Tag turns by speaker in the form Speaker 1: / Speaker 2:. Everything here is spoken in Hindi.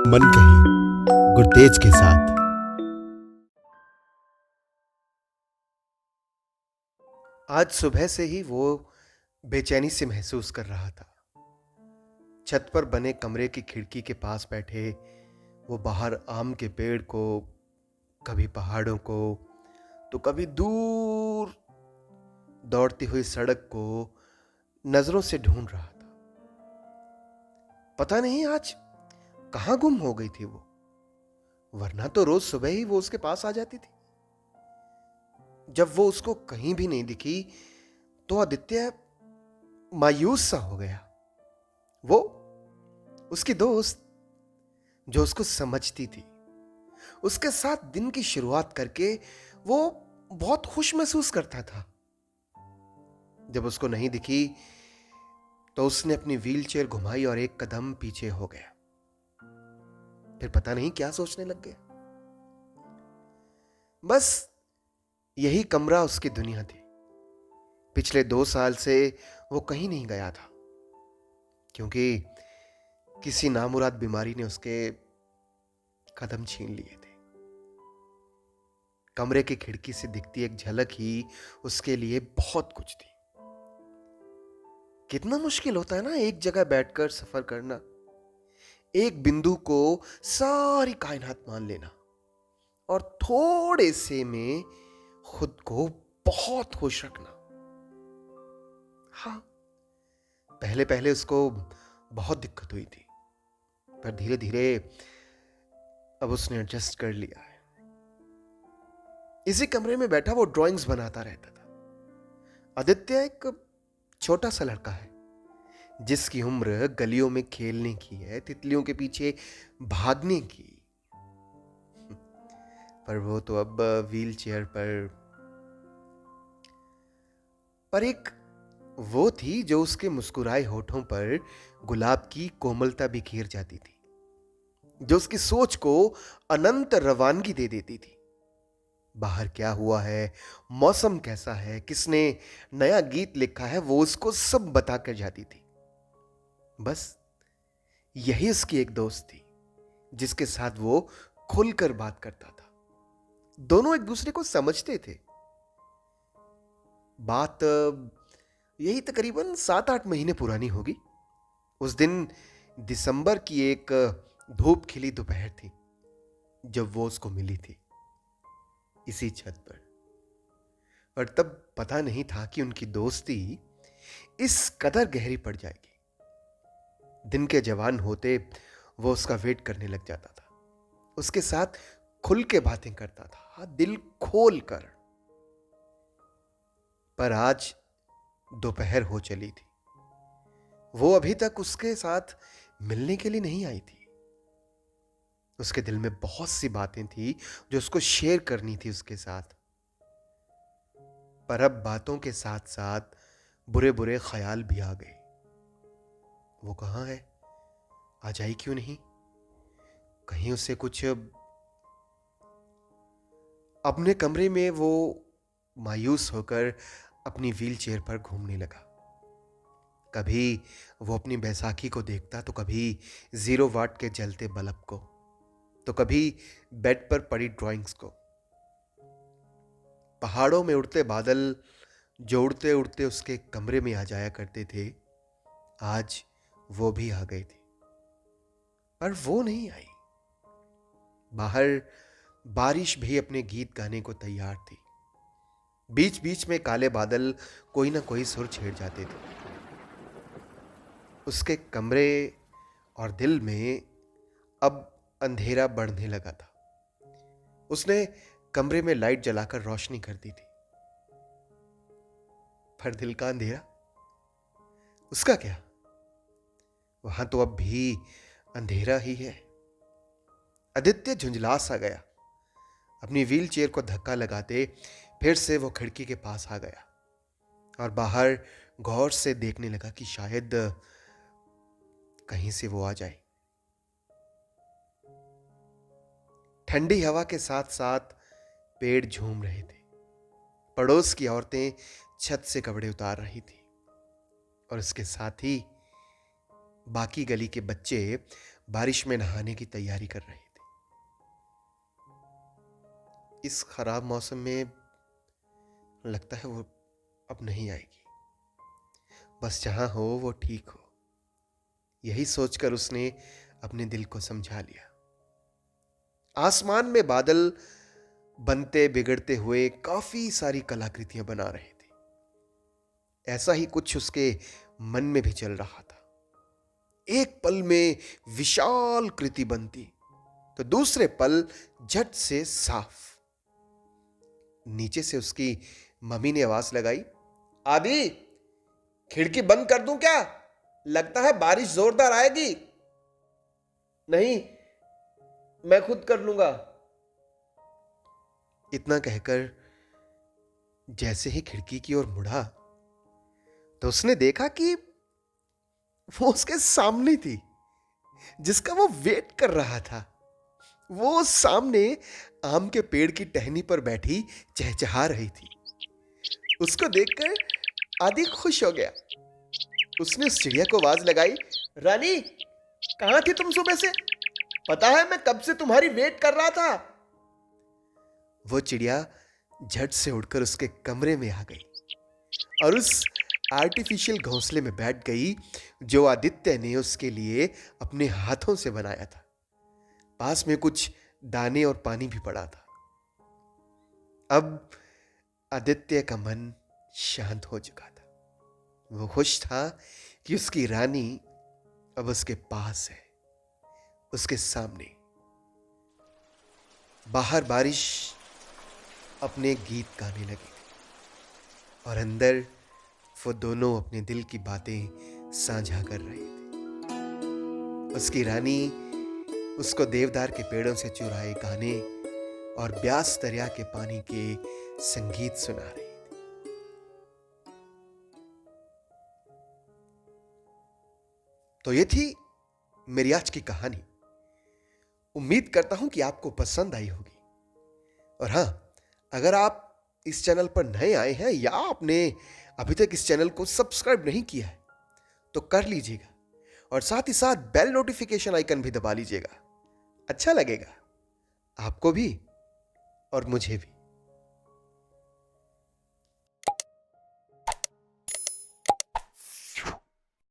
Speaker 1: मन कही गुरतेज के साथ।
Speaker 2: आज सुबह से ही वो बेचैनी से महसूस कर रहा था। छत पर बने कमरे की खिड़की के पास बैठे वो बाहर आम के पेड़ को, कभी पहाड़ों को, तो कभी दूर दौड़ती हुई सड़क को नजरों से ढूंढ रहा था। पता नहीं आज कहां गुम हो गई थी वो, वरना तो रोज सुबह ही वो उसके पास आ जाती थी। जब वो उसको कहीं भी नहीं दिखी तो आदित्य मायूस सा हो गया। वो उसकी दोस्त जो उसको समझती थी, उसके साथ दिन की शुरुआत करके वो बहुत खुश महसूस करता था। जब उसको नहीं दिखी तो उसने अपनी व्हीलचेयर घुमाई और एक कदम पीछे हो गया। फिर पता नहीं क्या सोचने लग गया। बस यही कमरा उसकी दुनिया थी। पिछले 2 साल से वो कहीं नहीं गया था, क्योंकि किसी नामुराद बीमारी ने उसके कदम छीन लिए थे। कमरे की खिड़की से दिखती एक झलक ही उसके लिए बहुत कुछ थी। कितना मुश्किल होता है ना एक जगह बैठकर सफर करना, एक बिंदु को सारी कायनात मान लेना और थोड़े से में खुद को बहुत खुश रखना। हाँ, पहले पहले उसको बहुत दिक्कत हुई थी, पर धीरे धीरे अब उसने एडजस्ट कर लिया है। इसी कमरे में बैठा वो ड्राइंग्स बनाता रहता था। आदित्य एक छोटा सा लड़का है जिसकी उम्र गलियों में खेलने की है, तितलियों के पीछे भागने की। पर वो तो अब व्हील चेयर पर एक वो थी जो उसके मुस्कुराए होठों पर गुलाब की कोमलता बिखेर जाती थी, जो उसकी सोच को अनंत रवानगी दे देती थी। बाहर क्या हुआ है, मौसम कैसा है, किसने नया गीत लिखा है, वो उसको सब बता कर जाती थी। बस यही उसकी एक दोस्त थी जिसके साथ वो खुलकर बात करता था। दोनों एक दूसरे को समझते थे। बात यही तकरीबन 7-8 महीने पुरानी होगी। उस दिन दिसंबर की एक धूप खिली दोपहर थी जब वो उसको मिली थी इसी छत पर। और तब पता नहीं था कि उनकी दोस्ती इस कदर गहरी पड़ जाएगी। दिन के जवान होते वो उसका वेट करने लग जाता था, उसके साथ खुल के बातें करता था, दिल खोल कर। पर आज दोपहर हो चली थी, वो अभी तक उसके साथ मिलने के लिए नहीं आई थी। उसके दिल में बहुत सी बातें थी जो उसको शेयर करनी थी उसके साथ। पर अब बातों के साथ साथ बुरे बुरे ख्याल भी आ गए। वो कहाँ है, आ जाए क्यों नहीं, कहीं उसे कुछ। अपने कमरे में वो मायूस होकर अपनी व्हील चेयर पर घूमने लगा। कभी वो अपनी बैसाखी को देखता, तो कभी 0 वाट के जलते बल्ब को, तो कभी बेड पर पड़ी ड्राइंग्स को। पहाड़ों में उड़ते बादल जो उड़ते उड़ते उसके कमरे में आ जाया करते थे, आज वो भी आ गए थे। पर वो नहीं आई। बाहर बारिश भी अपने गीत गाने को तैयार थी। बीच बीच में काले बादल कोई ना कोई सुर छेड़ जाते थे। उसके कमरे और दिल में अब अंधेरा बढ़ने लगा था। उसने कमरे में लाइट जलाकर रोशनी कर दी थी, पर दिल का अंधेरा, उसका क्या, वहां तो अब भी अंधेरा ही है। आदित्य झुंझला सा गया। अपनी व्हील चेयर को धक्का लगाते फिर से वो खिड़की के पास आ गया और बाहर गौर से देखने लगा कि शायद कहीं से वो आ जाए। ठंडी हवा के साथ साथ पेड़ झूम रहे थे। पड़ोस की औरतें छत से कपड़े उतार रही थी और उसके साथ ही बाकी गली के बच्चे बारिश में नहाने की तैयारी कर रहे थे। इस खराब मौसम में लगता है वो अब नहीं आएगी। बस जहां हो वो ठीक हो, यही सोचकर उसने अपने दिल को समझा लिया। आसमान में बादल बनते बिगड़ते हुए काफी सारी कलाकृतियां बना रहे थे। ऐसा ही कुछ उसके मन में भी चल रहा था। एक पल में विशाल कृति बनती, तो दूसरे पल झट से साफ। नीचे से उसकी मम्मी ने आवाज लगाई, आदि खिड़की बंद कर दूं क्या? लगता है बारिश जोरदार आएगी। नहीं, मैं खुद कर लूंगा। इतना कहकर जैसे ही खिड़की की ओर मुड़ा तो उसने देखा कि वो उसके सामने थी, जिसका वो वेट कर रहा था। वो सामने आम के पेड़ की टहनी पर बैठी चहचहा रही थी। उसको देखकर आदि खुश हो गया। उसने उस चिड़िया को आवाज लगाई, रानी कहां थी तुम सुबह से? पता है मैं कब से तुम्हारी वेट कर रहा था। वो चिड़िया झट से उड़कर उसके कमरे में आ गई और उस आर्टिफिशियल घोंसले में बैठ गई जो आदित्य ने उसके लिए अपने हाथों से बनाया था। पास में कुछ दाने और पानी भी पड़ा था। अब आदित्य का मन शांत हो चुका था। वो खुश था कि उसकी रानी अब उसके पास है, उसके सामने। बाहर बारिश अपने गीत गाने लगी और अंदर वो दोनों अपने दिल की बातें साझा कर रहे थे। उसकी रानी उसको देवदार के पेड़ों से चुराए गाने और ब्यास दरिया के पानी के संगीत सुना रही थी। तो ये थी मेरी आज की कहानी। उम्मीद करता हूं कि आपको पसंद आई होगी। और हां, अगर आप इस चैनल पर नए आए हैं या आपने अभी तक इस चैनल को सब्सक्राइब नहीं किया है तो कर लीजिएगा और साथ ही साथ बेल नोटिफिकेशन आइकन भी दबा लीजिएगा। अच्छा लगेगा आपको भी और मुझे भी।